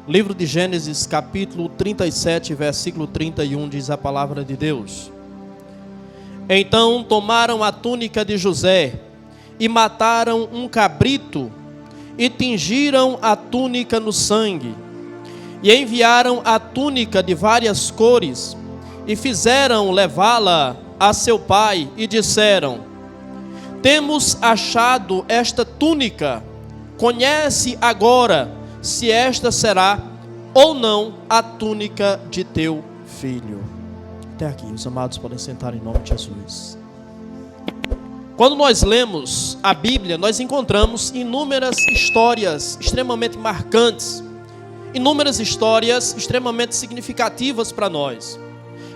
Livro de Gênesis, capítulo 37, versículo 31, diz a palavra de Deus. Então tomaram a túnica de José e mataram um cabrito e tingiram a túnica no sangue. E enviaram a túnica de várias cores e fizeram levá-la a seu pai e disseram: temos achado esta túnica, conhece agora se esta será ou não a túnica de teu filho. Até aqui, os amados podem sentar em nome de Jesus. Quando nós lemos a Bíblia, nós encontramos inúmeras histórias extremamente marcantes, inúmeras histórias extremamente significativas para nós.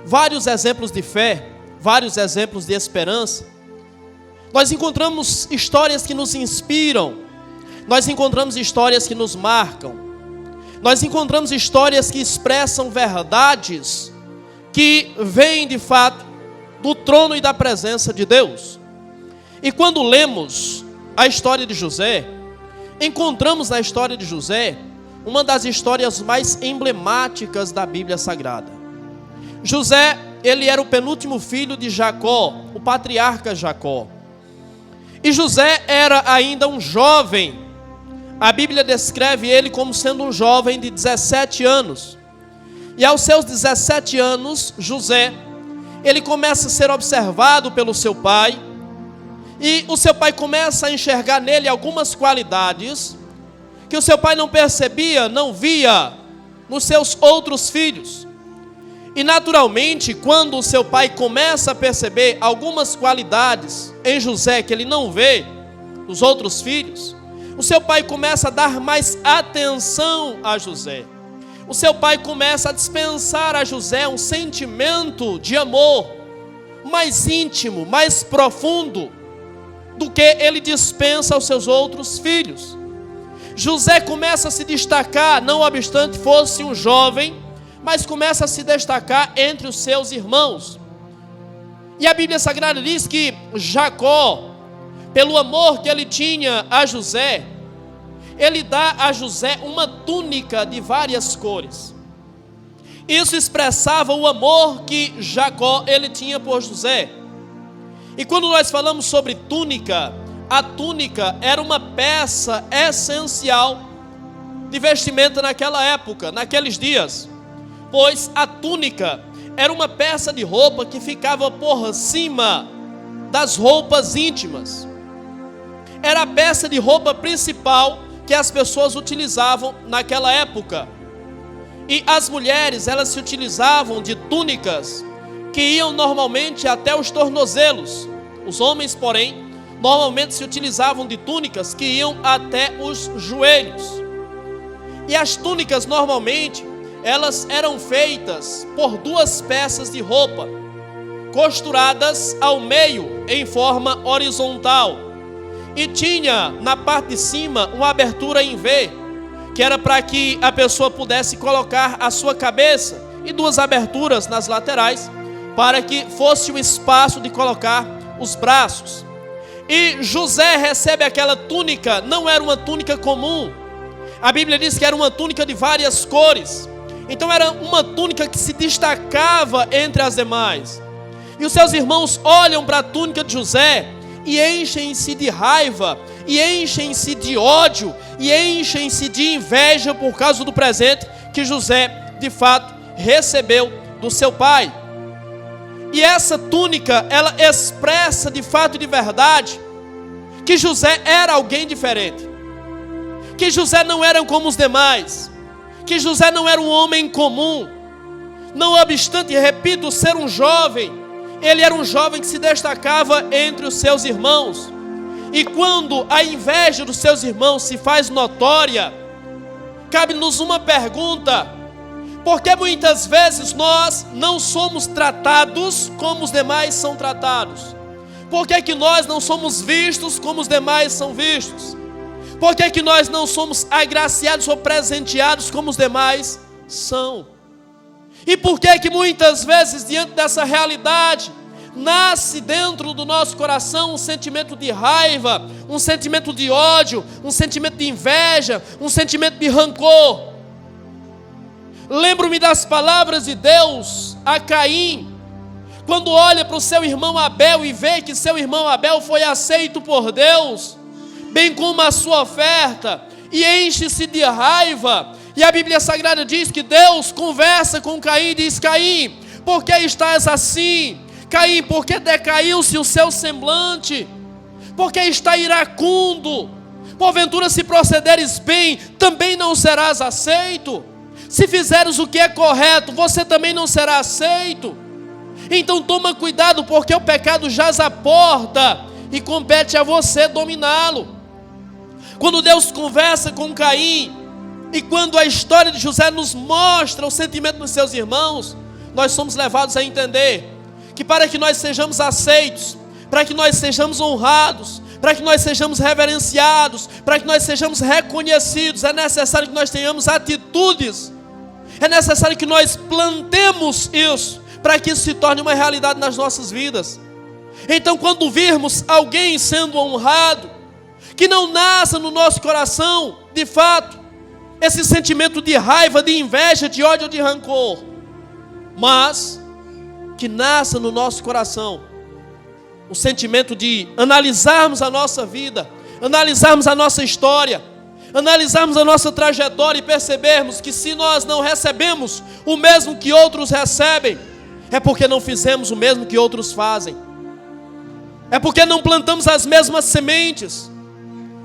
Vários exemplos de fé, vários exemplos de esperança. Nós encontramos histórias que nos inspiram, nós encontramos histórias que nos marcam, nós encontramos histórias que expressam verdades que vêm de fato do trono e da presença de Deus. E quando lemos a história de José, encontramos na história de José uma das histórias mais emblemáticas da Bíblia Sagrada. José, ele era o penúltimo filho de Jacó, o patriarca Jacó. E José era ainda um jovem. A Bíblia descreve ele como sendo um jovem de 17 anos. E aos seus 17 anos, José, ele começa a ser observado pelo seu pai. E o seu pai começa a enxergar nele algumas qualidades que o seu pai não percebia, não via nos seus outros filhos. E naturalmente, quando o seu pai começa a perceber algumas qualidades em José que ele não vê nos outros filhos, o seu pai começa a dar mais atenção a José. O seu pai começa a dispensar a José um sentimento de amor mais íntimo, mais profundo do que ele dispensa aos seus outros filhos. José começa a se destacar, não obstante fosse um jovem, mas começa a se destacar entre os seus irmãos. E a Bíblia Sagrada diz que Jacó, pelo amor que ele tinha a José, ele dá a José uma túnica de várias cores. Isso expressava o amor que Jacó ele tinha por José. E quando nós falamos sobre túnica, a túnica era uma peça essencial de vestimenta naquela época, naqueles dias. Pois a túnica era uma peça de roupa que ficava por cima das roupas íntimas. Era a peça de roupa principal que as pessoas utilizavam naquela época. E as mulheres, elas se utilizavam de túnicas que iam normalmente até os tornozelos. Os homens, porém, normalmente se utilizavam de túnicas que iam até os joelhos. E as túnicas normalmente, elas eram feitas por duas peças de roupa, costuradas ao meio em forma horizontal. E tinha na parte de cima uma abertura em V, que era para que a pessoa pudesse colocar a sua cabeça, e duas aberturas nas laterais, para que fosse o espaço de colocar os braços. E José recebe aquela túnica, não era uma túnica comum. A Bíblia diz que era uma túnica de várias cores. Então era uma túnica que se destacava entre as demais. E os seus irmãos olham para a túnica de José e enchem-se de raiva, e enchem-se de ódio, e enchem-se de inveja por causa do presente que José, de fato, recebeu do seu pai. E essa túnica, ela expressa de fato e de verdade que José era alguém diferente, que José não era como os demais, que José não era um homem comum. Não obstante, repito, ser um jovem, ele era um jovem que se destacava entre os seus irmãos. E quando a inveja dos seus irmãos se faz notória, cabe-nos uma pergunta: por que muitas vezes nós não somos tratados como os demais são tratados? Por que nós não somos vistos como os demais são vistos? Por que nós não somos agraciados ou presenteados como os demais são? E por que muitas vezes, diante dessa realidade, nasce dentro do nosso coração um sentimento de raiva, um sentimento de ódio, um sentimento de inveja, um sentimento de rancor? Lembro-me das palavras de Deus a Caim, quando olha para o seu irmão Abel e vê que seu irmão Abel foi aceito por Deus, bem como a sua oferta, e enche-se de raiva. E a Bíblia Sagrada diz que Deus conversa com Caim e diz: Caim, por que estás assim? Caim, por que decaiu-se o seu semblante? Por que está iracundo? Porventura, se procederes bem, também não serás aceito. Se fizeres o que é correto, você também não será aceito. Então toma cuidado, porque o pecado jaz à porta e compete a você dominá-lo. Quando Deus conversa com Caim, e quando a história de José nos mostra o sentimento dos seus irmãos, nós somos levados a entender que para que nós sejamos aceitos, para que nós sejamos honrados, para que nós sejamos reverenciados, para que nós sejamos reconhecidos, é necessário que nós tenhamos atitudes, é necessário que nós plantemos isso, para que isso se torne uma realidade nas nossas vidas. Então, quando virmos alguém sendo honrado, que não nasça no nosso coração, de fato, esse sentimento de raiva, de inveja, de ódio, de rancor, mas que nasça no nosso coração o sentimento de analisarmos a nossa vida, analisarmos a nossa história, analisarmos a nossa trajetória e percebermos que se nós não recebemos o mesmo que outros recebem, é porque não fizemos o mesmo que outros fazem, é porque não plantamos as mesmas sementes.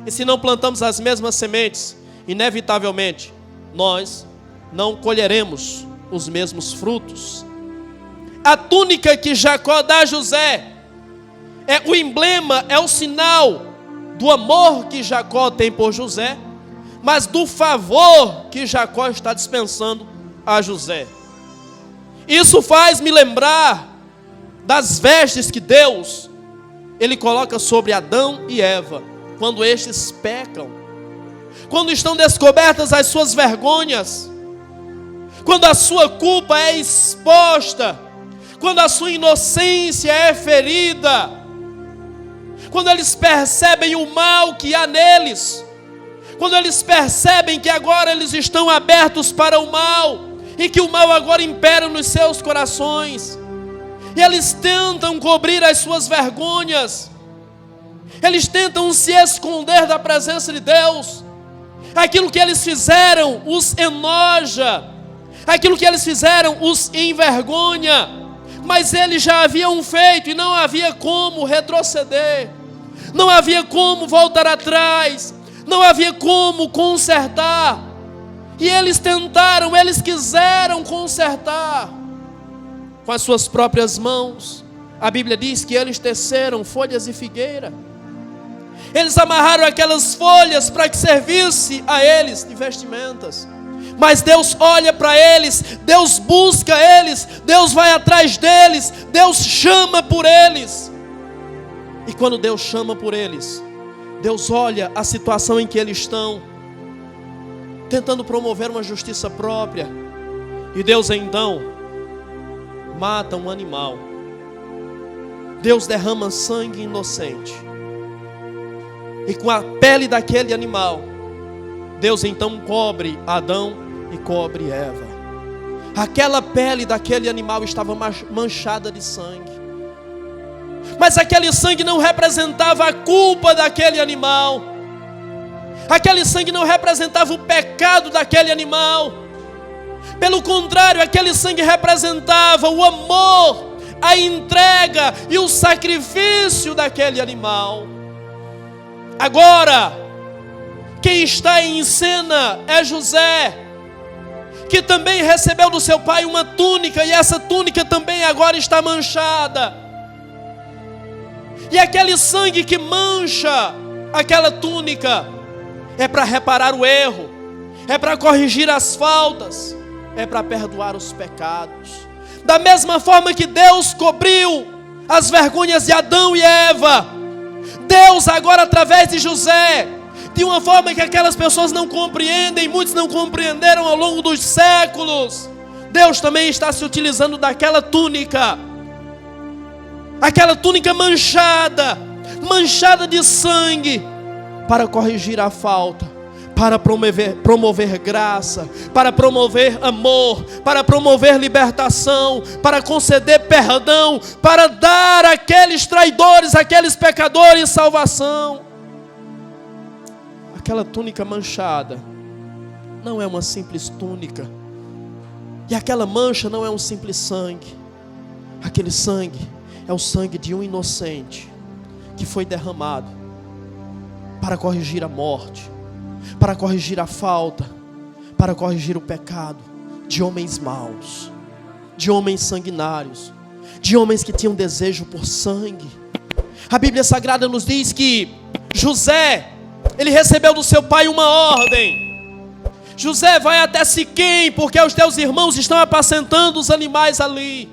E se não plantamos as mesmas sementes, inevitavelmente nós não colheremos os mesmos frutos. A túnica que Jacó dá a José é o emblema, é o sinal do amor que Jacó tem por José, mas do favor que Jacó está dispensando a José. Isso faz me lembrar das vestes que Deus Ele coloca sobre Adão e Eva quando estes pecam, quando estão descobertas as suas vergonhas, quando a sua culpa é exposta, quando a sua inocência é ferida, quando eles percebem o mal que há neles, quando eles percebem que agora eles estão abertos para o mal, e que o mal agora impera nos seus corações, e eles tentam cobrir as suas vergonhas, eles tentam se esconder da presença de Deus. Aquilo que eles fizeram os enoja, aquilo que eles fizeram os envergonha, mas eles já haviam feito e não havia como retroceder, não havia como voltar atrás, não havia como consertar. E eles tentaram, eles quiseram consertar com as suas próprias mãos. A Bíblia diz que eles teceram folhas de figueira, eles amarraram aquelas folhas para que servisse a eles de vestimentas. Mas Deus olha para eles, Deus busca eles, Deus vai atrás deles, Deus chama por eles. E quando Deus chama por eles, Deus olha a situação em que eles estão, tentando promover uma justiça própria. E Deus então mata um animal. Deus derrama sangue inocente. E com a pele daquele animal, Deus então cobre Adão e cobre Eva. Aquela pele daquele animal estava manchada de sangue. Mas aquele sangue não representava a culpa daquele animal. Aquele sangue não representava o pecado daquele animal. Pelo contrário, aquele sangue representava o amor, a entrega e o sacrifício daquele animal. Agora, quem está em cena é José, que também recebeu do seu pai uma túnica, e essa túnica também agora está manchada. E aquele sangue que mancha aquela túnica é para reparar o erro, é para corrigir as faltas, é para perdoar os pecados. Da mesma forma que Deus cobriu as vergonhas de Adão e Eva, Deus agora através de José, de uma forma que aquelas pessoas não compreendem, muitos não compreenderam ao longo dos séculos, Deus também está se utilizando daquela túnica, aquela túnica manchada de sangue, para corrigir a falta, para promover graça, para promover amor, para promover libertação, para conceder perdão, para dar àqueles traidores, àqueles pecadores salvação. Aquela túnica manchada não é uma simples túnica, e aquela mancha não é um simples sangue. Aquele sangue é o sangue de um inocente que foi derramado para corrigir a morte, para corrigir a falta, para corrigir o pecado de homens maus, de homens sanguinários, de homens que tinham desejo por sangue. A Bíblia Sagrada nos diz que José, ele recebeu do seu pai uma ordem: José, vai até Siquém, porque os teus irmãos estão apacentando os animais ali.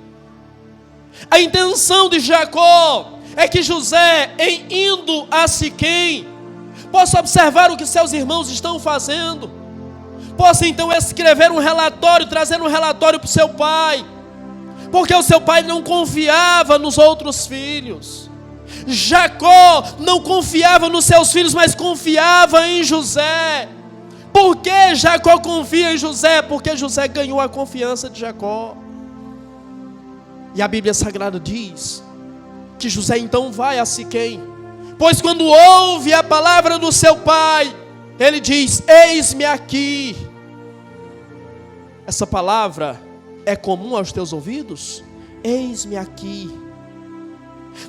A intenção de Jacó é que José, em indo a Siquém, possa observar o que seus irmãos estão fazendo, possa então escrever um relatório, trazer um relatório para o seu pai, porque o seu pai não confiava nos outros filhos. Jacó não confiava nos seus filhos, mas confiava em José. Por que Jacó confia em José? Porque José ganhou a confiança de Jacó. E a Bíblia Sagrada diz que José então vai a Siquém, pois quando ouve a palavra do seu pai, ele diz: eis-me aqui. Essa palavra é comum aos teus ouvidos? Eis-me aqui.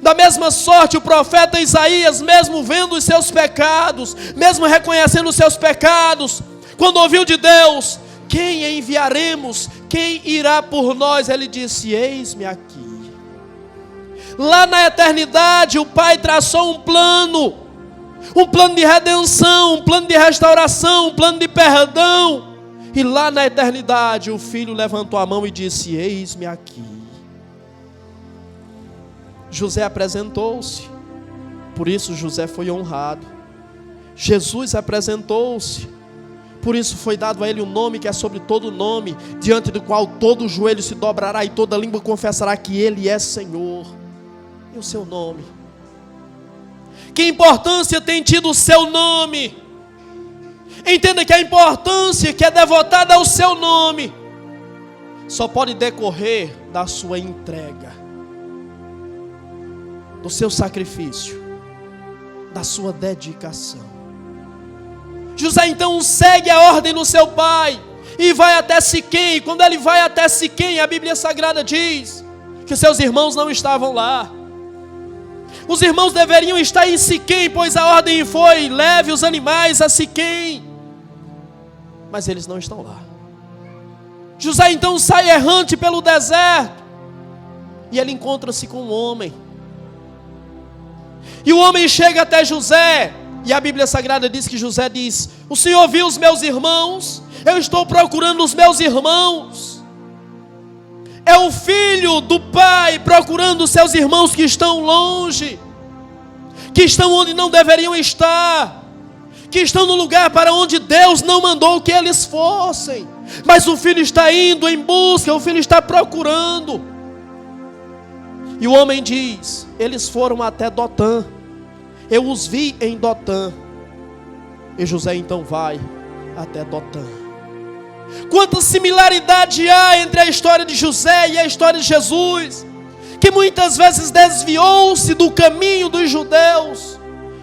Da mesma sorte, o profeta Isaías, mesmo vendo os seus pecados, mesmo reconhecendo os seus pecados, quando ouviu de Deus: quem enviaremos? Quem irá por nós? Ele disse: eis-me aqui. Lá na eternidade, o Pai traçou um plano de redenção, um plano de restauração, um plano de perdão. E lá na eternidade, o Filho levantou a mão e disse: eis-me aqui. José apresentou-se, por isso José foi honrado. Jesus apresentou-se, por isso foi dado a ele um nome que é sobre todo nome, diante do qual todo joelho se dobrará e toda língua confessará que Ele é Senhor. E o seu nome? Que importância tem tido o seu nome? Entenda que a importância que é devotada ao seu nome só pode decorrer da sua entrega, do seu sacrifício, da sua dedicação. José então segue a ordem do seu pai e vai até Siquém. E quando ele vai até Siquém, a Bíblia Sagrada diz que seus irmãos não estavam lá. Os irmãos deveriam estar em Siquém, pois a ordem foi: leve os animais a Siquém. Mas eles não estão lá. José então sai errante pelo deserto e ele encontra-se com um homem. E o homem chega até José, e a Bíblia Sagrada diz que José diz: o Senhor viu os meus irmãos? Eu estou procurando os meus irmãos. É o filho do pai procurando os seus irmãos que estão longe, que estão onde não deveriam estar, que estão no lugar para onde Deus não mandou que eles fossem. Mas o filho está indo em busca, o filho está procurando. E o homem diz: eles foram até Dotã, eu os vi em Dotã. E José então vai até Dotã. Quanta similaridade há entre a história de José e a história de Jesus, que muitas vezes desviou-se do caminho dos judeus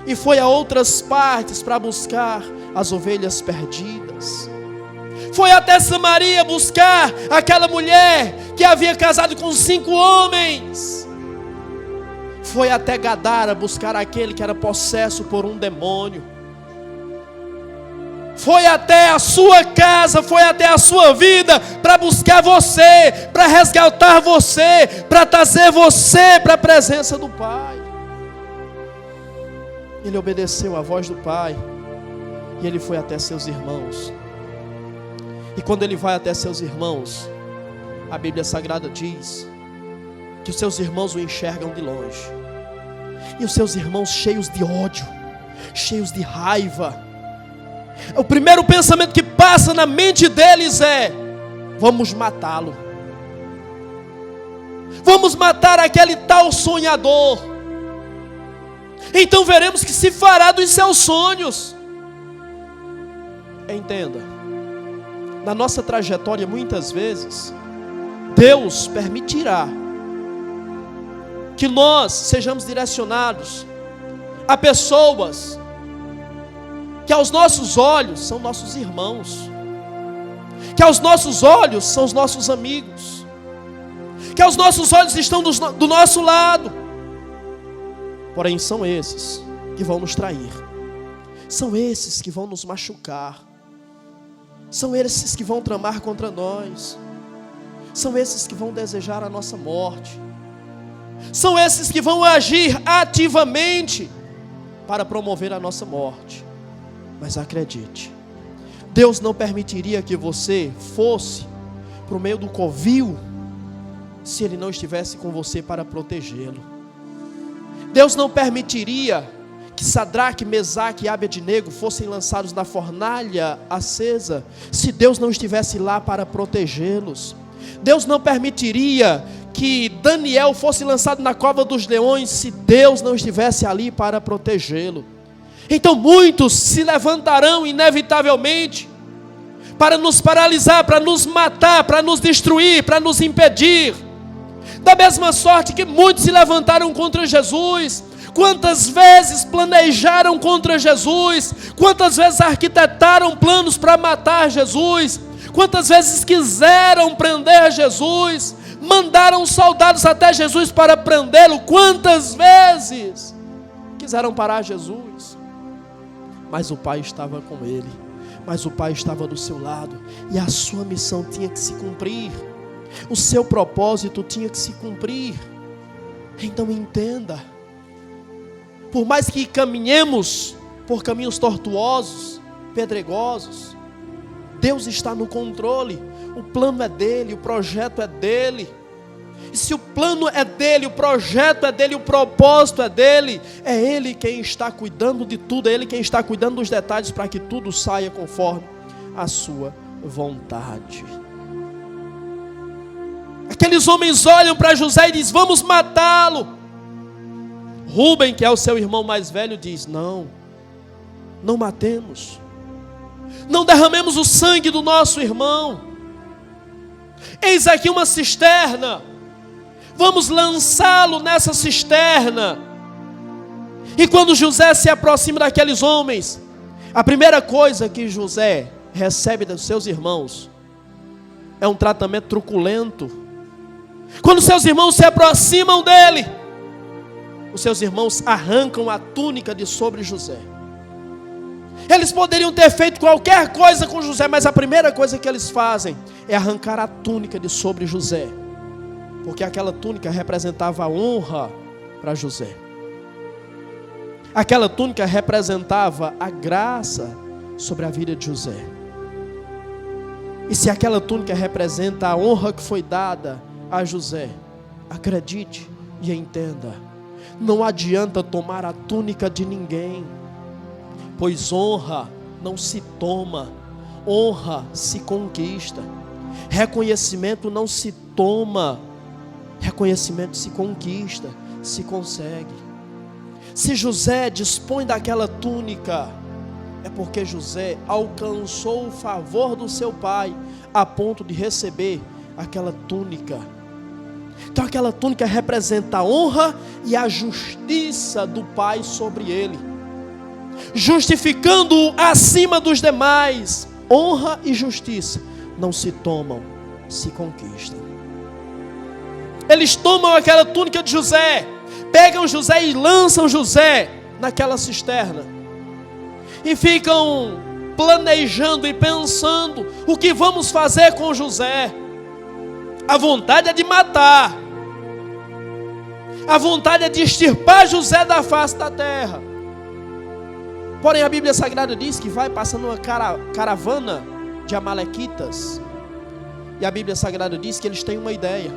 e foi a outras partes para buscar as ovelhas perdidas. Foi até Samaria buscar aquela mulher que havia casado com 5 homens. Foi até Gadara buscar aquele que era possesso por um demônio. Foi até a sua casa, foi até a sua vida para buscar você, para resgatar você, para trazer você para a presença do Pai. Ele obedeceu à voz do Pai e ele foi até seus irmãos. E quando ele vai até seus irmãos, a Bíblia Sagrada diz que os seus irmãos o enxergam de longe. E os seus irmãos cheios de ódio, cheios de raiva. O primeiro pensamento que passa na mente deles é: vamos matá-lo. Vamos matar aquele tal sonhador. Então veremos que se fará dos seus sonhos. Entenda, na nossa trajetória muitas vezes, Deus permitirá que nós sejamos direcionados a pessoas que aos nossos olhos são nossos irmãos, que aos nossos olhos são os nossos amigos, que aos nossos olhos estão do nosso lado, porém são esses que vão nos trair, são esses que vão nos machucar, são esses que vão tramar contra nós, são esses que vão desejar a nossa morte, são esses que vão agir ativamente para promover a nossa morte. Mas acredite, Deus não permitiria que você fosse para o meio do covil se Ele não estivesse com você para protegê-lo. Deus não permitiria que Sadraque, Mesaque e Abednego fossem lançados na fornalha acesa se Deus não estivesse lá para protegê-los. Deus não permitiria que Daniel fosse lançado na cova dos leões se Deus não estivesse ali para protegê-lo. Então muitos se levantarão inevitavelmente para nos paralisar, para nos matar, para nos destruir, para nos impedir. Da mesma sorte que muitos se levantaram contra Jesus. Quantas vezes planejaram contra Jesus? Quantas vezes arquitetaram planos para matar Jesus? Quantas vezes quiseram prender Jesus? Mandaram soldados até Jesus para prendê-lo. Quantas vezes quiseram parar Jesus? Mas o Pai estava com ele, mas o Pai estava do seu lado, e a sua missão tinha que se cumprir, o seu propósito tinha que se cumprir. Então entenda, por mais que caminhemos por caminhos tortuosos, pedregosos, Deus está no controle. O plano é dele, o projeto é dele. E se o plano é dele, o projeto é dele, o propósito é dele, é ele quem está cuidando de tudo, é ele quem está cuidando dos detalhes para que tudo saia conforme a sua vontade. Aqueles homens olham para José e dizem: vamos matá-lo. Rúben, que é o seu irmão mais velho, diz: não matemos, não derramemos o sangue do nosso irmão. Eis aqui uma cisterna, vamos lançá-lo nessa cisterna. E quando José se aproxima daqueles homens, a primeira coisa que José recebe dos seus irmãos é um tratamento truculento. Quando seus irmãos se aproximam dele, os seus irmãos arrancam a túnica de sobre José. Eles poderiam ter feito qualquer coisa com José, mas a primeira coisa que eles fazem é arrancar a túnica de sobre José, porque aquela túnica representava a honra para José. Aquela túnica representava a graça sobre a vida de José. E se aquela túnica representa a honra que foi dada a José, acredite e entenda, não adianta tomar a túnica de ninguém, pois honra não se toma, honra se conquista. Reconhecimento não se toma, reconhecimento se conquista, se consegue. Se José dispõe daquela túnica, é porque José alcançou o favor do seu pai a ponto de receber aquela túnica. Então aquela túnica representa a honra e a justiça do pai sobre ele, justificando-o acima dos demais. Honra e justiça não se tomam, se conquistam. Eles tomam aquela túnica de José, pegam José e lançam José naquela cisterna, e ficam planejando e pensando: o que vamos fazer com José? A vontade é de matar, a vontade é de extirpar José da face da terra. Porém a Bíblia Sagrada diz que vai passando uma caravana de amalequitas, e a Bíblia Sagrada diz que eles têm uma ideia.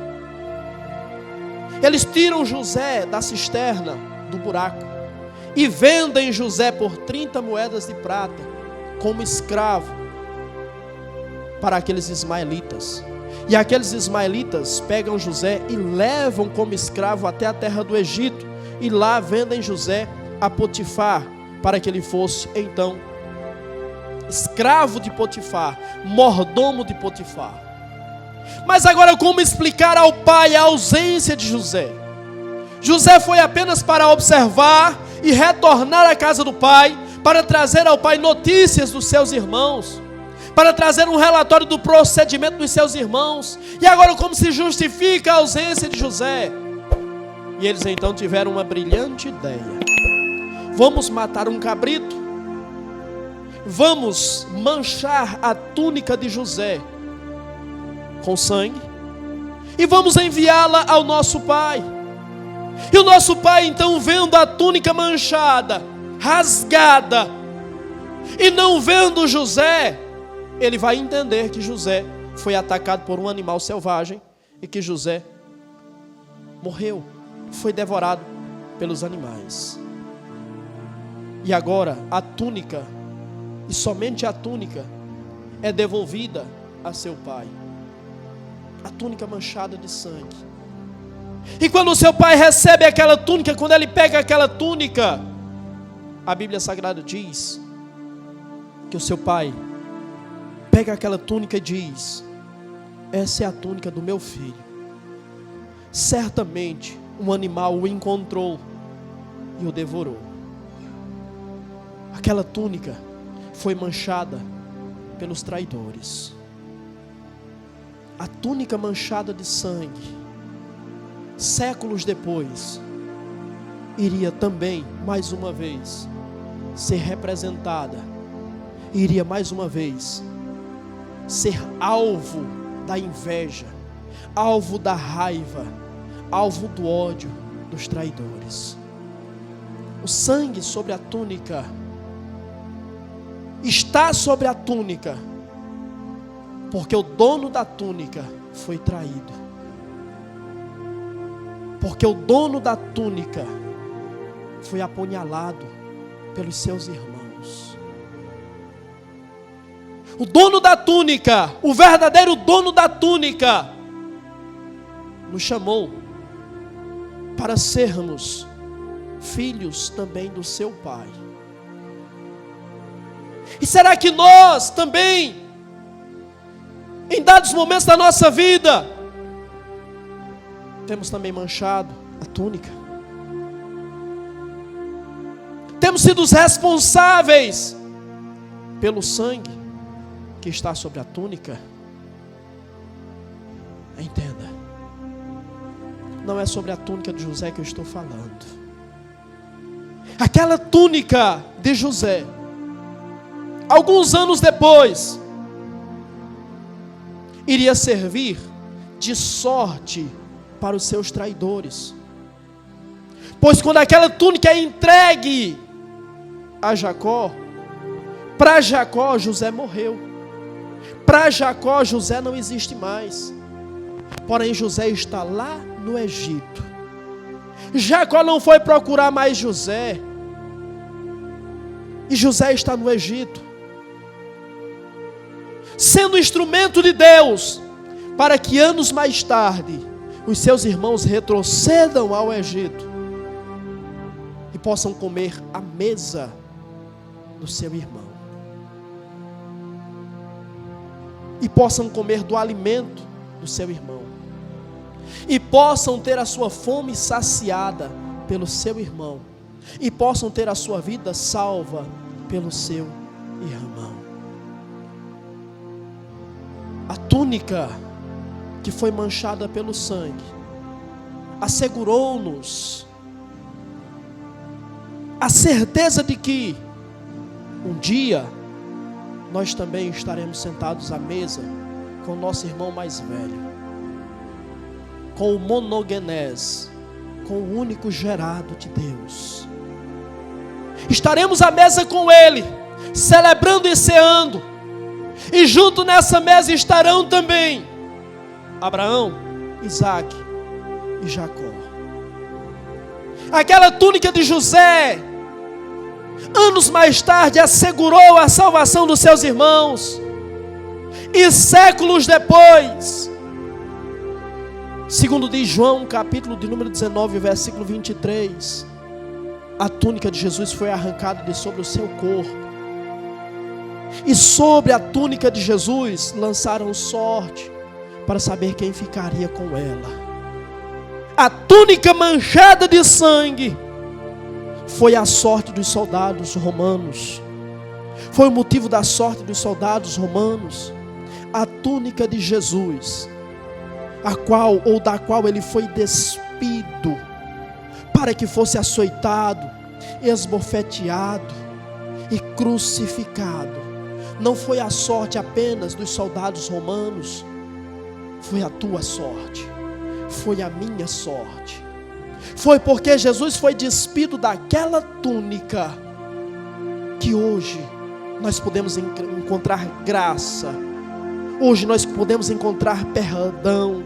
Eles tiram José da cisterna, do buraco, e vendem José por 30 moedas de prata como escravo para aqueles ismaelitas. E aqueles ismaelitas pegam José e levam como escravo até a terra do Egito, e lá vendem José a Potifar para que ele fosse então escravo de Potifar, mordomo de Potifar. Mas agora, como explicar ao pai a ausência de José? José foi apenas para observar e retornar à casa do pai, para trazer ao pai notícias dos seus irmãos, para trazer um relatório do procedimento dos seus irmãos. E agora, como se justifica a ausência de José? E eles então tiveram uma brilhante ideia: vamos matar um cabrito, vamos manchar a túnica de José com sangue e vamos enviá-la ao nosso pai. E o nosso pai então, vendo a túnica manchada, rasgada, e não vendo José, ele vai entender que José foi atacado por um animal selvagem e que José morreu, foi devorado pelos animais. E agora a túnica, e somente a túnica, é devolvida a seu pai. A túnica manchada de sangue. E quando o seu pai recebe aquela túnica, quando ele pega aquela túnica, a Bíblia Sagrada diz que o seu pai pega aquela túnica e diz: essa é a túnica do meu filho. Certamente um animal o encontrou e o devorou. Aquela túnica foi manchada pelos traidores. A túnica manchada de sangue, séculos depois, iria também, mais uma vez, ser representada, iria mais uma vez ser alvo da inveja, alvo da raiva, alvo do ódio dos traidores. O sangue sobre a túnica está sobre a túnica, porque o dono da túnica foi traído. Porque o dono da túnica foi apunhalado pelos seus irmãos. O dono da túnica, o verdadeiro dono da túnica, nos chamou para sermos filhos também do seu Pai. E será que nós também, em dados momentos da nossa vida, temos também manchado a túnica? Temos sido os responsáveis pelo sangue que está sobre a túnica? Entenda, não é sobre a túnica de José que eu estou falando. Aquela túnica de José, alguns anos depois, iria servir de sorte para os seus traidores. Pois quando aquela túnica é entregue a Jacó, para Jacó, José morreu. Para Jacó, José não existe mais. Porém, José está lá no Egito. Jacó não foi procurar mais José. E José está no Egito, sendo instrumento de Deus, para que anos mais tarde os seus irmãos retrocedam ao Egito e possam comer à mesa do seu irmão, e possam comer do alimento do seu irmão, e possam ter a sua fome saciada pelo seu irmão, e possam ter a sua vida salva pelo seu irmão. A túnica que foi manchada pelo sangue assegurou-nos a certeza de que um dia nós também estaremos sentados à mesa com o nosso irmão mais velho, com o monogenés, com o único gerado de Deus. Estaremos à mesa com ele, celebrando e ceando, e junto nessa mesa estarão também Abraão, Isaac e Jacó. Aquela túnica de José, anos mais tarde, assegurou a salvação dos seus irmãos. E séculos depois, segundo diz João, capítulo de número 19, versículo 23, a túnica de Jesus foi arrancada de sobre o seu corpo. E sobre a túnica de Jesus lançaram sorte para saber quem ficaria com ela. A túnica manchada de sangue foi a sorte dos soldados romanos. Foi o motivo da sorte dos soldados romanos. A túnica de Jesus, da qual ele foi despido, para que fosse açoitado, esbofeteado e crucificado. Não foi a sorte apenas dos soldados romanos, foi a tua sorte, foi a minha sorte. Foi porque Jesus foi despido daquela túnica que hoje nós podemos encontrar graça. Hoje nós podemos encontrar perdão.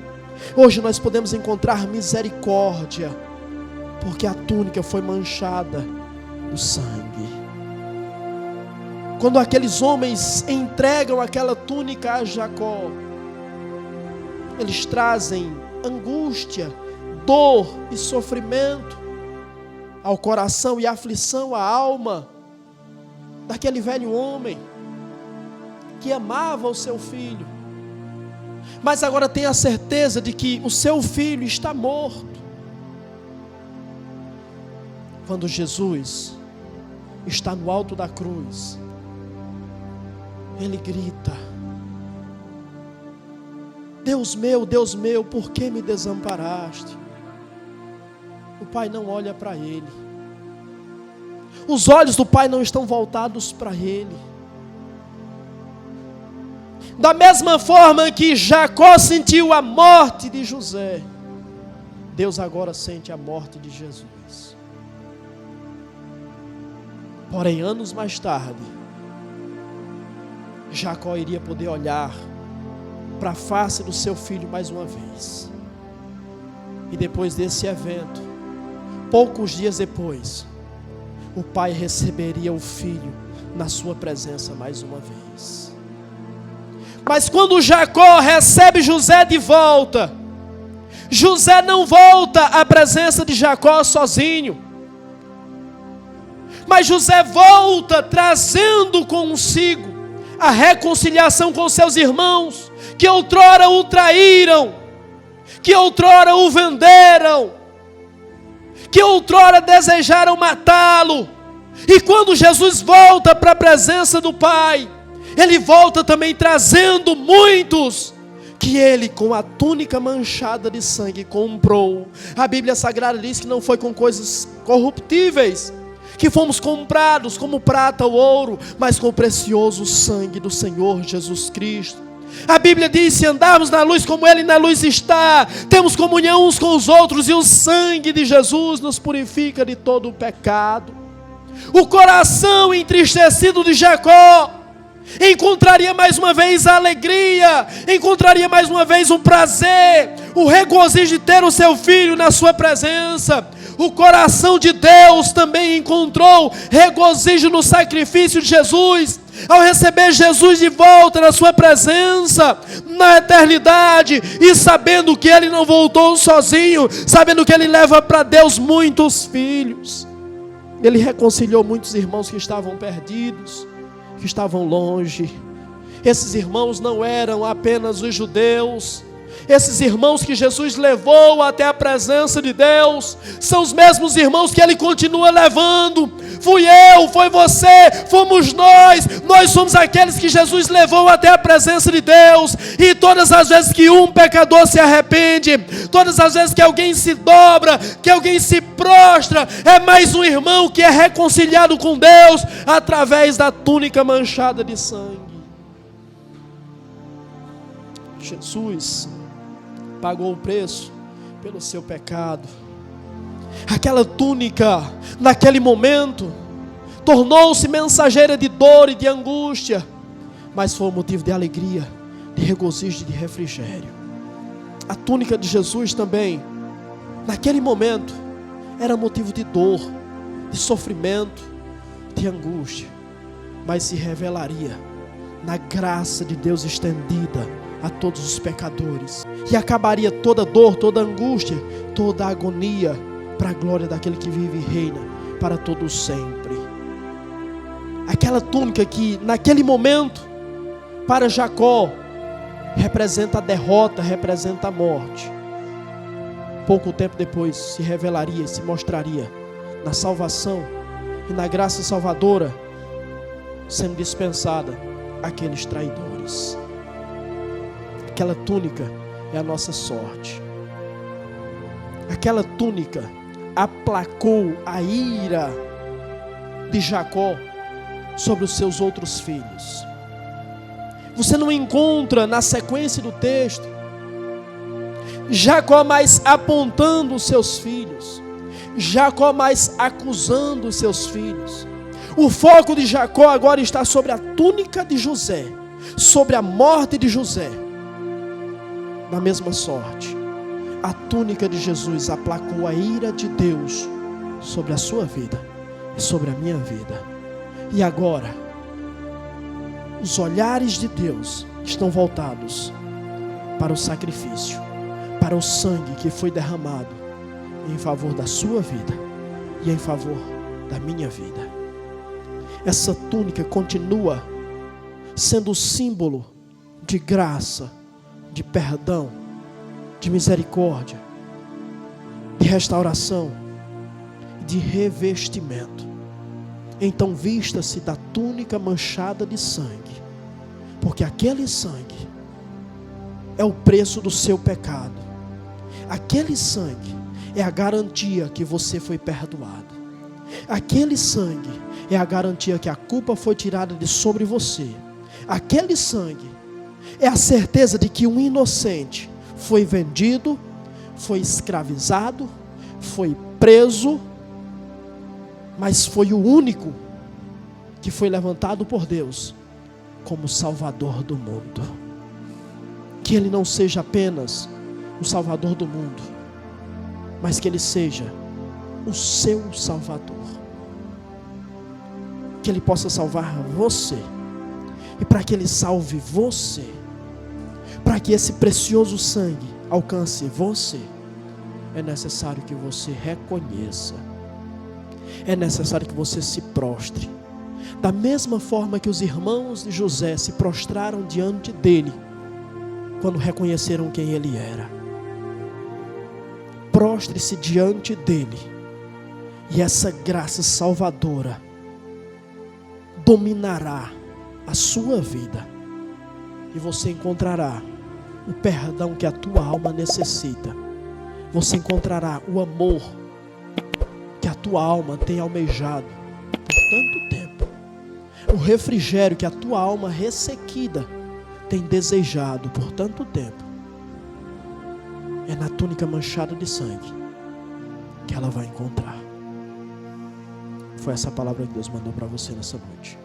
Hoje nós podemos encontrar misericórdia, porque a túnica foi manchada do sangue. Quando aqueles homens entregam aquela túnica a Jacó, eles trazem angústia, dor e sofrimento ao coração e aflição à alma daquele velho homem que amava o seu filho, mas agora tem a certeza de que o seu filho está morto. Quando Jesus está no alto da cruz, ele grita: Deus meu, por que me desamparaste? O pai não olha para ele. Os olhos do pai não estão voltados para ele. Da mesma forma que Jacó sentiu a morte de José, Deus agora sente a morte de Jesus. Porém, anos mais tarde, Jacó iria poder olhar para a face do seu filho mais uma vez. E depois desse evento, poucos dias depois, o pai receberia o filho na sua presença mais uma vez. Mas quando Jacó recebe José de volta, José não volta à presença de Jacó sozinho, mas José volta trazendo consigo a reconciliação com seus irmãos, que outrora o traíram, que outrora o venderam, que outrora desejaram matá-lo. E quando Jesus volta para a presença do Pai, ele volta também trazendo muitos que ele, com a túnica manchada de sangue, comprou. A Bíblia Sagrada diz que não foi com coisas corruptíveis que fomos comprados, como prata ou ouro, mas com o precioso sangue do Senhor Jesus Cristo. A Bíblia diz: se andarmos na luz como Ele na luz está, temos comunhão uns com os outros, e o sangue de Jesus nos purifica de todo o pecado. O coração entristecido de Jacó encontraria mais uma vez a alegria, encontraria mais uma vez um prazer, o regozijo de ter o seu filho na sua presença. O coração de Deus também encontrou regozijo no sacrifício de Jesus, ao receber Jesus de volta na sua presença, na eternidade, e sabendo que Ele não voltou sozinho, sabendo que Ele leva para Deus muitos filhos. Ele reconciliou muitos irmãos que estavam perdidos, que estavam longe. Esses irmãos não eram apenas os judeus. Esses irmãos que Jesus levou até a presença de Deus são os mesmos irmãos que Ele continua levando. Fui eu, foi você, fomos nós somos aqueles que Jesus levou até a presença de Deus. E todas as vezes que um pecador se arrepende, todas as vezes que alguém se dobra, que alguém se prostra, é mais um irmão que é reconciliado com Deus através da túnica manchada de sangue. Jesus pagou o preço pelo seu pecado. Aquela túnica, naquele momento, tornou-se mensageira de dor e de angústia, mas foi um motivo de alegria, de regozijo e de refrigério. A túnica de Jesus também, naquele momento, era motivo de dor, de sofrimento, de angústia, mas se revelaria na graça de Deus estendida a todos os pecadores, e acabaria toda dor, toda angústia, toda agonia, para a glória daquele que vive e reina para todo sempre. Aquela túnica que naquele momento, para Jacó, representa a derrota, representa a morte. Pouco tempo depois se revelaria, se mostraria na salvação e na graça salvadora, sendo dispensada àqueles traidores. Aquela túnica é a nossa sorte. Aquela túnica aplacou a ira de Jacó sobre os seus outros filhos. Você não encontra na sequência do texto Jacó mais apontando os seus filhos, Jacó mais acusando os seus filhos. O foco de Jacó agora está sobre a túnica de José, sobre a morte de José. Na mesma sorte, a túnica de Jesus aplacou a ira de Deus sobre a sua vida e sobre a minha vida. E agora, os olhares de Deus estão voltados para o sacrifício, para o sangue que foi derramado em favor da sua vida e em favor da minha vida. Essa túnica continua sendo o símbolo de graça, de perdão, de misericórdia, de restauração, de revestimento. Então vista-se da túnica manchada de sangue, porque aquele sangue é o preço do seu pecado. Aquele sangue é a garantia que você foi perdoado. Aquele sangue é a garantia que a culpa foi tirada de sobre você. Aquele sangue é a certeza de que um inocente foi vendido, foi escravizado, foi preso, mas foi o único que foi levantado por Deus como Salvador do mundo. Que Ele não seja apenas o Salvador do mundo, mas que Ele seja o seu Salvador. Que Ele possa salvar você. E para que Ele salve você, para que esse precioso sangue alcance você, é necessário que você reconheça. É necessário que você se prostre. Da mesma forma que os irmãos de José se prostraram diante dele, quando reconheceram quem ele era. Prostre-se diante dele, e essa graça salvadora dominará a sua vida, e você encontrará o perdão que a tua alma necessita. Você encontrará o amor que a tua alma tem almejado por tanto tempo, o refrigério que a tua alma ressequida tem desejado por tanto tempo. É na túnica manchada de sangue que ela vai encontrar. Foi essa palavra que Deus mandou para você nessa noite.